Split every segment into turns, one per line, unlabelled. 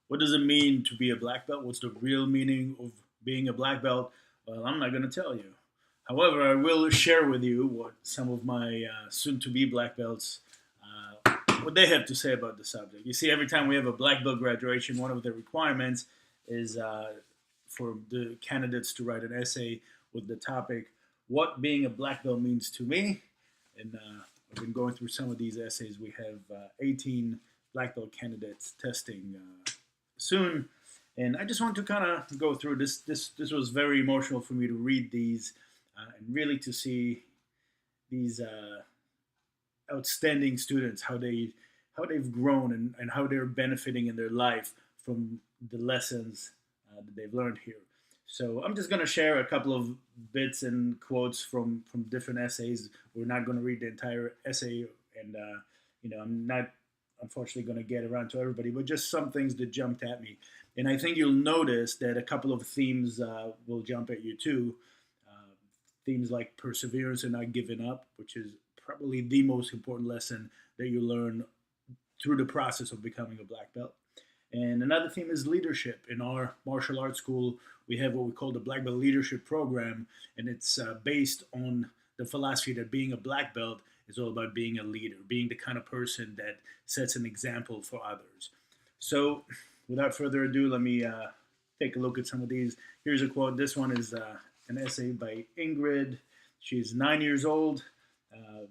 What does it mean to be a black belt? What's the real meaning of being a black belt? Well, I'm not going to tell you. However, I will share with you what some of my soon-to-be black belts, what they have to say about the subject. You see, every time we have a black belt graduation, one of the requirements is for the candidates to write an essay with the topic "What being a black belt means to me." And I've been going through some of these essays. We have 18 black belt candidates testing soon, and I just want to kind of go through this. This was very emotional for me to read these and really to see these outstanding students how they've grown and how they're benefiting in their life from the lessons that they've learned here. So I'm just going to share a couple of bits and quotes from different essays. We're not going to read the entire essay, and I'm not unfortunately going to get around to everybody, but just some things that jumped at me. And I think you'll notice that a couple of themes will jump at you too. Uh, Themes like perseverance and not giving up, which is probably the most important lesson that you learn through the process of becoming a black belt. And another theme is leadership. In our martial arts school, we have what we call the Black Belt Leadership Program, and it's based on the philosophy that being a black belt is all about being a leader, being the kind of person that sets an example for others. So, without further ado, let me take a look at some of these. Here's a quote. This one is an essay by Ingrid. She's 9 years old. Uh,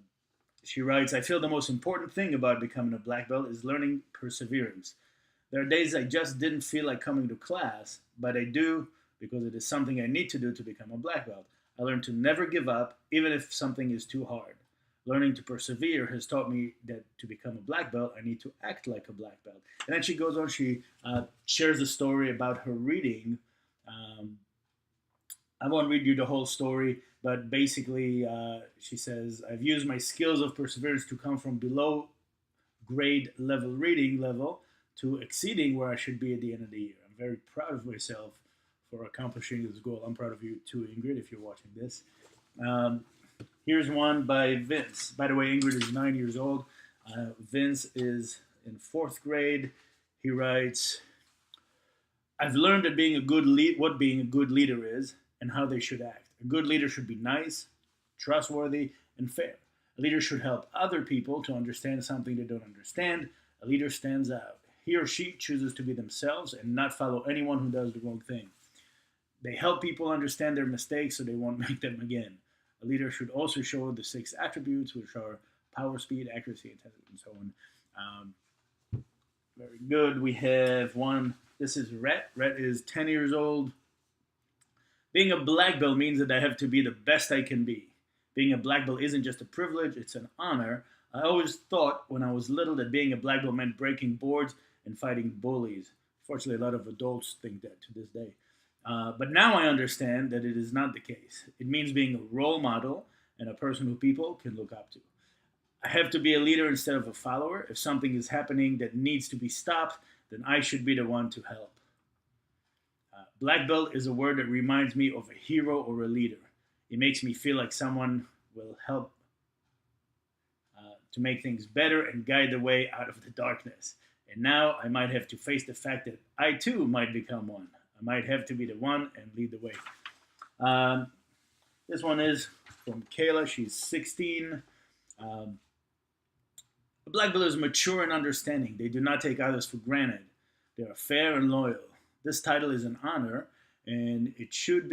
she writes, "I feel the most important thing about becoming a black belt is learning perseverance. There are days I just didn't feel like coming to class, but I do because it is something I need to do to become a black belt. I learned to never give up, even if something is too hard. Learning to persevere has taught me that to become a black belt, I need to act like a black belt." And then she goes on, she shares a story about her reading. Um, I won't read you the whole story, but basically, she says, "I've used my skills of perseverance to come from below grade level reading level to exceeding where I should be at the end of the year. I'm very proud of myself for accomplishing this goal." I'm proud of you too, Ingrid, if you're watching this. Um, Here's one by Vince. By the way, Ingrid is 9 years old. Vince is in fourth grade. He writes, "I've learned that what being a good leader is and how they should act. A good leader should be nice, trustworthy, and fair. A leader should help other people to understand something they don't understand. A leader stands out. He or she chooses to be themselves and not follow anyone who does the wrong thing. They help people understand their mistakes so they won't make them again. A leader should also show the six attributes, which are power, speed, accuracy, intelligence, and so on." Very good. We have one. This is Rhett. Rhett is 10 years old. "Being a black belt means that I have to be the best I can be. Being a black belt isn't just a privilege, it's an honor. I always thought when I was little that being a black belt meant breaking boards and fighting bullies. Fortunately, a lot of adults think that to this day. But now I understand that it is not the case. It means being a role model and a person who people can look up to. I have to be a leader instead of a follower. If something is happening that needs to be stopped, then I should be the one to help. Black belt is a word that reminds me of a hero or a leader. It makes me feel like someone will help to make things better and guide the way out of the darkness. And now I might have to face the fact that I too might become one. I might have to be the one and lead the way." Um, this one is from Kayla. She's 16. Um, "A black belt is mature and understanding. They do not take others for granted. They are fair and loyal. This title is an honor, and it should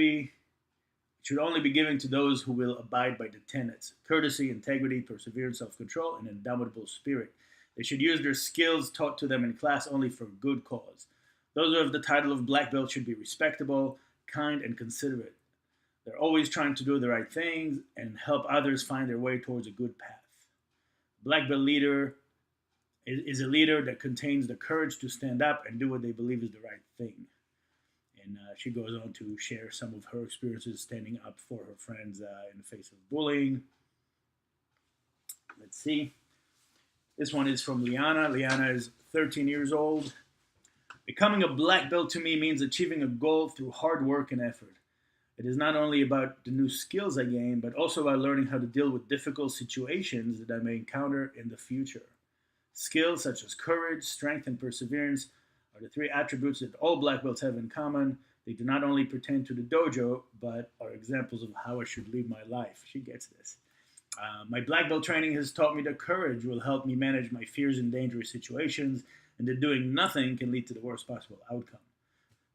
only be given to those who will abide by the tenets: courtesy, integrity, perseverance, self-control, and indomitable spirit. They should use their skills taught to them in class only for good cause. Those who have the title of black belt should be respectable, kind, and considerate. They're always trying to do the right things and help others find their way towards a good path. A black belt leader is a leader that contains the courage to stand up and do what they believe is the right thing." And she goes on to share some of her experiences standing up for her friends in the face of bullying. Let's see. This one is from Rihanna. Rihanna is 13 years old. "Becoming a black belt to me means achieving a goal through hard work and effort. It is not only about the new skills I gain, but also about learning how to deal with difficult situations that I may encounter in the future. Skills such as courage, strength, and perseverance are the three attributes that all black belts have in common. They do not only pertain to the dojo, but are examples of how I should live my life. She gets this. My black belt training has taught me that courage will help me manage my fears in dangerous situations, and that doing nothing can lead to the worst possible outcome.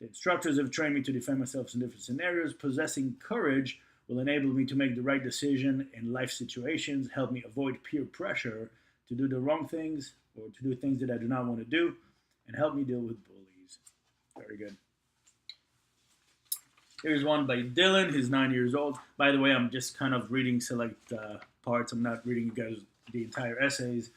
The instructors have trained me to defend myself in different scenarios. Possessing courage will enable me to make the right decision in life situations, help me avoid peer pressure to do the wrong things or to do things that I do not want to do, and help me deal with bullies. Very good. Here's one by Dillon. He's 9 years old. By the way, I'm just kind of reading select parts. I'm not reading you guys the entire essays.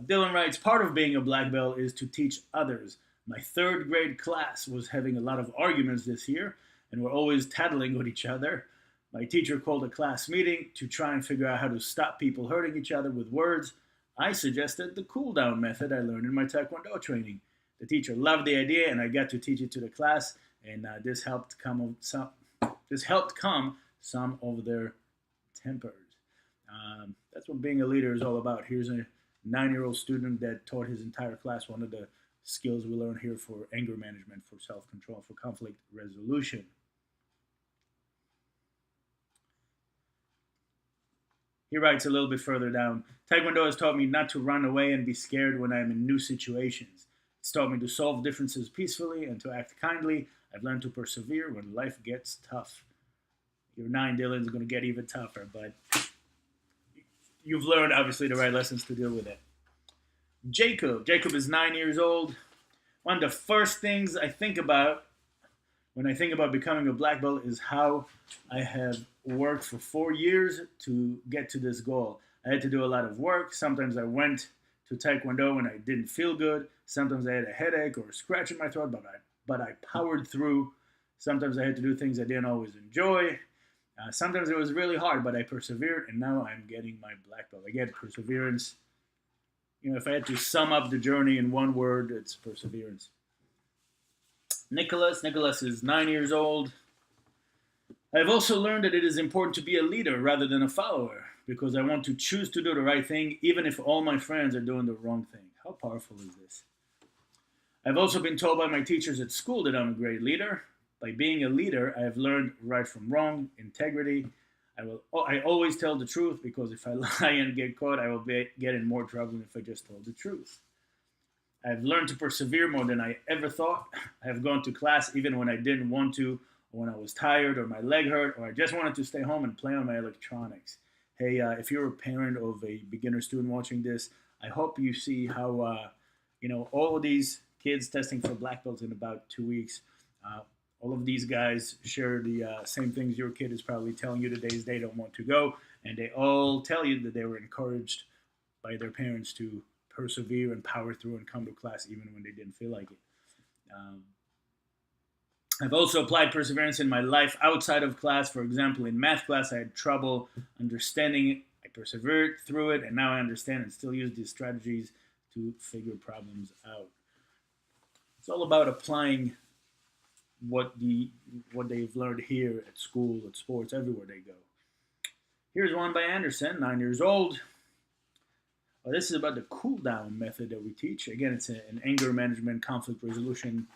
Dillon writes, part of being a black belt is to teach others. My third grade class was having a lot of arguments this year, and we're always tattling with each other. My teacher called a class meeting to try and figure out how to stop people hurting each other with words. I suggested the cool down method I learned in my Taekwondo training. The teacher loved the idea, and I got to teach it to the class, and this helped calm some of their tempers. That's what being a leader is all about. Here's a 9-year-old student that taught his entire class one of the skills we learn here for anger management, for self-control, for conflict resolution. He writes a little bit further down, Taekwondo has taught me not to run away and be scared when I'm in new situations. It's taught me to solve differences peacefully and to act kindly. I've learned to persevere when life gets tough. Your 9, Dillon, is going to get even tougher, but you've learned, obviously, the right lessons to deal with it. Jacob is 9 years old. One of the first things I think about when I think about becoming a black belt is how I have worked for 4 years to get to this goal. I had to do a lot of work. Sometimes I went to Taekwondo when I didn't feel good. Sometimes I had a headache or a scratch in my throat, but I powered through. Sometimes I had to do things I didn't always enjoy. Sometimes it was really hard, but I persevered, and now I'm getting my black belt. Again, perseverance. You know, if I had to sum up the journey in one word, it's perseverance. Nikolas is 9 years old. I've also learned that it is important to be a leader rather than a follower, because I want to choose to do the right thing, even if all my friends are doing the wrong thing. How powerful is this? I've also been told by my teachers at school that I'm a great leader. By being a leader, I have learned right from wrong, integrity. I always tell the truth, because if I lie and get caught, I will get in more trouble than if I just told the truth. I've learned to persevere more than I ever thought. I have gone to class even when I didn't want to, or when I was tired, or my leg hurt, or I just wanted to stay home and play on my electronics. Hey, if you're a parent of a beginner student watching this, I hope you see how, all of these kids testing for black belts in about 2 weeks, all of these guys share the same things your kid is probably telling you the days they don't want to go, and they all tell you that they were encouraged by their parents to persevere and power through and come to class even when they didn't feel like it. I've also applied perseverance in my life outside of class. For example, in math class, I had trouble understanding. I persevered through it, and now I understand and still use these strategies to figure problems out. It's all about applying what they've learned here at school, at sports, everywhere they go. Here's one by Anderson, 9 years old. This is about the cool down method that we teach. Again, it's an anger management, conflict resolution,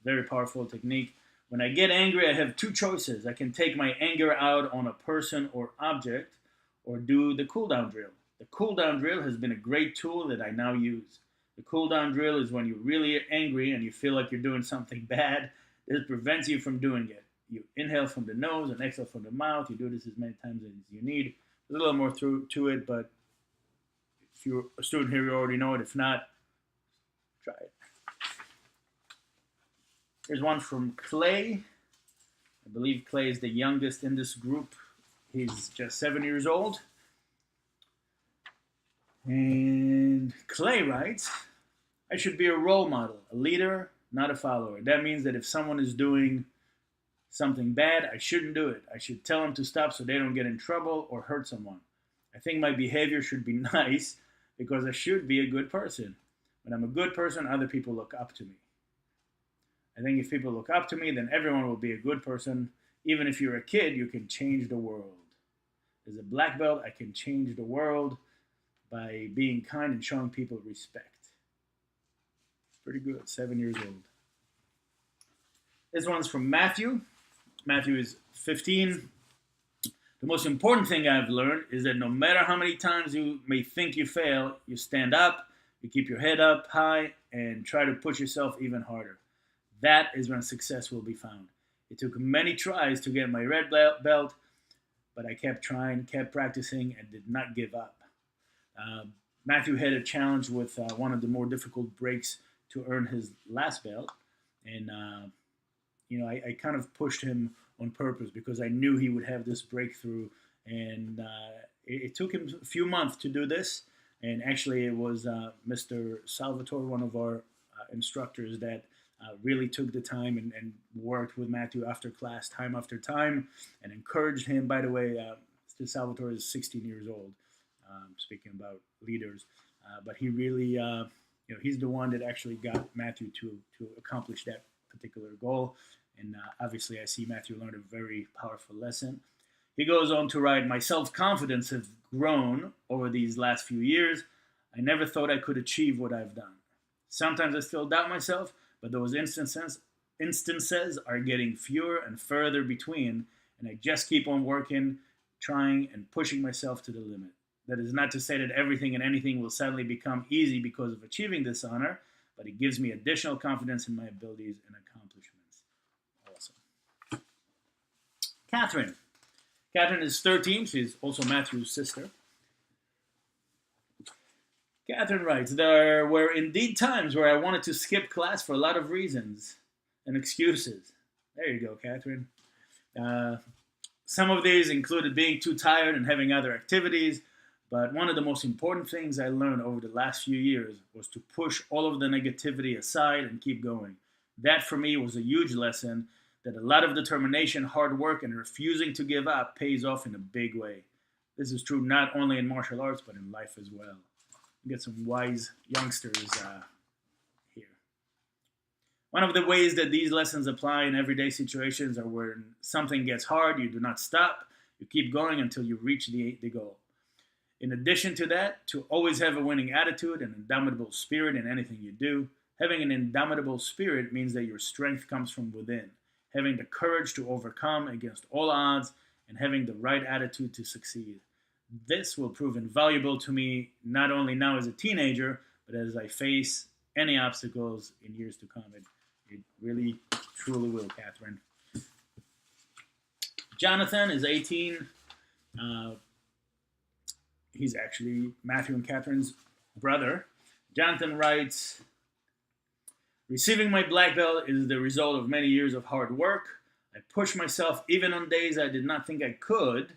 very powerful technique. When I get angry, I have 2 choices. I can take my anger out on a person or object, or do the cool down drill. The cool down drill has been a great tool that I now use. The cool down drill is when you're really angry and you feel like you're doing something bad. This prevents you from doing it. You inhale from the nose and exhale from the mouth. You do this as many times as you need. There's a little more to it, but if you're a student here, you already know it. If not, try it. Here's one from Clay. I believe Clay is the youngest in this group. He's just 7 years old. And Clay writes, I should be a role model, a leader, not a follower. That means that if someone is doing something bad, I shouldn't do it. I should tell them to stop so they don't get in trouble or hurt someone. I think my behavior should be nice because I should be a good person. When I'm a good person, other people look up to me. I think if people look up to me, then everyone will be a good person. Even if you're a kid, you can change the world. As a black belt, I can change the world by being kind and showing people respect. Pretty good, 7 years old. This one's from Matthew. Matthew is 15. The most important thing I've learned is that no matter how many times you may think you fail, you stand up, you keep your head up high, and try to push yourself even harder. That is when success will be found. It took many tries to get my red belt, but I kept trying, kept practicing, and did not give up. Uh, Matthew had a challenge with one of the more difficult breaks to earn his last belt, and I kind of pushed him on purpose because I knew he would have this breakthrough, and it took him a few months to do this. And actually, it was Mr. Salvatore, one of our instructors, that really took the time and worked with Matthew after class, time after time, and encouraged him. By the way, Mr. Salvatore is 16 years old. Speaking about leaders, but he really, he's the one that actually got Matthew to accomplish that particular goal. And obviously, I see Matthew learned a very powerful lesson. He goes on to write, my self-confidence has grown over these last few years. I never thought I could achieve what I've done. Sometimes I still doubt myself, but those instances are getting fewer and further between, and I just keep on working, trying, and pushing myself to the limit. That is not to say that everything and anything will suddenly become easy because of achieving this honor, but it gives me additional confidence in my abilities and accomplishments. Awesome. Catherine. Catherine is 13. She's also Matthew's sister. Catherine writes, there were indeed times where I wanted to skip class for a lot of reasons and excuses. There you go, Catherine. Some of these included being too tired and having other activities, but one of the most important things I learned over the last few years was to push all of the negativity aside and keep going. That for me was a huge lesson that a lot of determination, hard work, and refusing to give up pays off in a big way. This is true not only in martial arts, but in life as well. We get some wise youngsters here. One of the ways that these lessons apply in everyday situations are when something gets hard, you do not stop. You keep going until you reach the goal. In addition to that, to always have a winning attitude and indomitable spirit in anything you do. Having an indomitable spirit means that your strength comes from within. Having the courage to overcome against all odds, and having the right attitude to succeed. This will prove invaluable to me, not only now as a teenager, but as I face any obstacles in years to come. It really, truly will, Catherine. Jonathan is 18. He's actually Matthew and Catherine's brother. Jonathan writes, receiving my black belt is the result of many years of hard work. I pushed myself even on days I did not think I could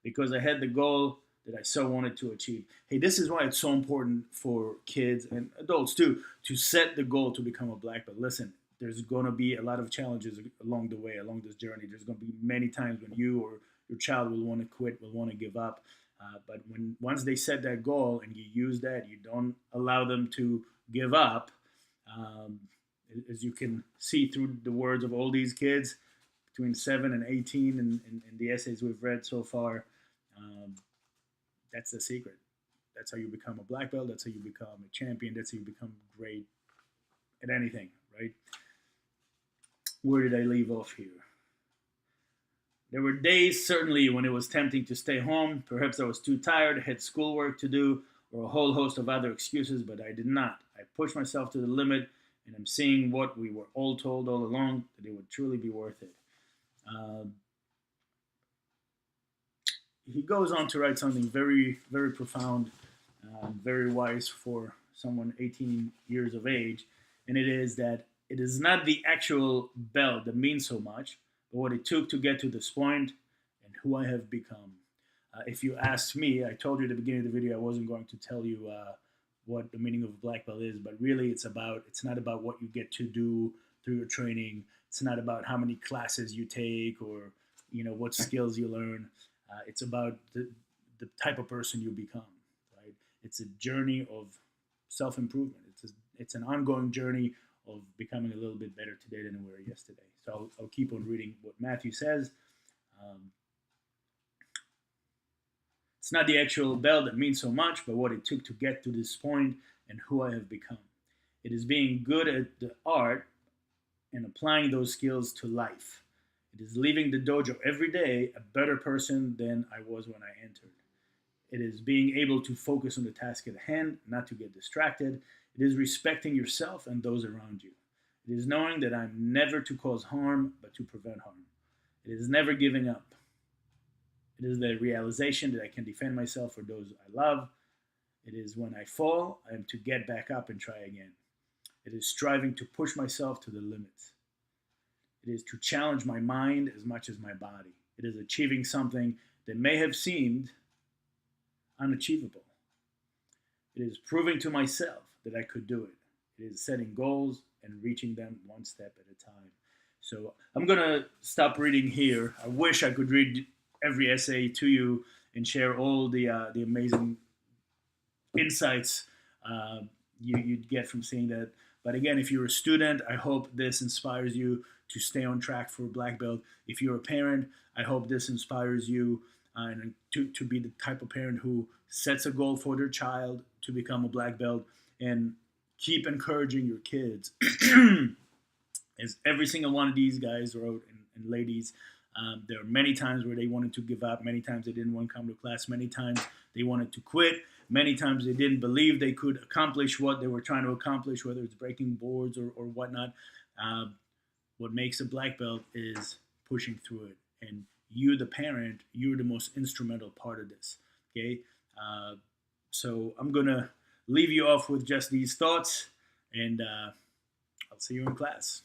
because I had the goal that I so wanted to achieve. Hey, this is why it's so important for kids and adults too, to set the goal to become a black belt. Listen, there's going to be a lot of challenges along the way, along this journey. There's going to be many times when you or your child will want to quit, will want to give up. But once they set that goal and you use that, you don't allow them to give up. As you can see through the words of all these kids between 7 and 18 and the essays we've read so far, that's the secret. That's how you become a black belt. That's how you become a champion. That's how you become great at anything, right? Where did I leave off here? There were days, certainly, when it was tempting to stay home. Perhaps I was too tired, I had schoolwork to do, or a whole host of other excuses, but I did not. I pushed myself to the limit, and I'm seeing what we were all told all along, that it would truly be worth it. He goes on to write something very, very profound, very wise for someone 18 years of age, and it is that it is not the actual belt that means so much, but what it took to get to this point and who I have become. If you asked me, I told you at the beginning of the video I wasn't going to tell you what the meaning of black belt is, but really it's not about what you get to do through your training. It's not about how many classes you take or what skills you learn. It's about the type of person you become, right? It's a journey of self-improvement. It's an ongoing journey of becoming a little bit better today than we were yesterday. So I'll keep on reading what Matthew says. It's not the actual belt that means so much, but what it took to get to this point and who I have become. It is being good at the art and applying those skills to life. It is leaving the dojo every day a better person than I was when I entered. It is being able to focus on the task at hand, not to get distracted. It is respecting yourself and those around you. It is knowing that I'm never to cause harm, but to prevent harm. It is never giving up. It is the realization that I can defend myself for those I love. It is when I fall, I am to get back up and try again. It is striving to push myself to the limits. It is to challenge my mind as much as my body. It is achieving something that may have seemed unachievable. It is proving to myself that I could do it. It is setting goals and reaching them one step at a time. So I'm going to stop reading here. I wish I could read every essay to you and share all the amazing insights you'd get from seeing that. But again, if you're a student, I hope this inspires you to stay on track for a black belt. If you're a parent, I hope this inspires you to be the type of parent who sets a goal for their child to become a black belt, and keep encouraging your kids. As every single one of these guys wrote, and ladies, there are many times where they wanted to give up, many times they didn't want to come to class, many times they wanted to quit, many times they didn't believe they could accomplish what they were trying to accomplish, whether it's breaking boards or whatnot. What makes a black belt is pushing through it. And you, the parent, you're the most instrumental part of this. Okay? So I'm going to leave you off with just these thoughts, and I'll see you in class.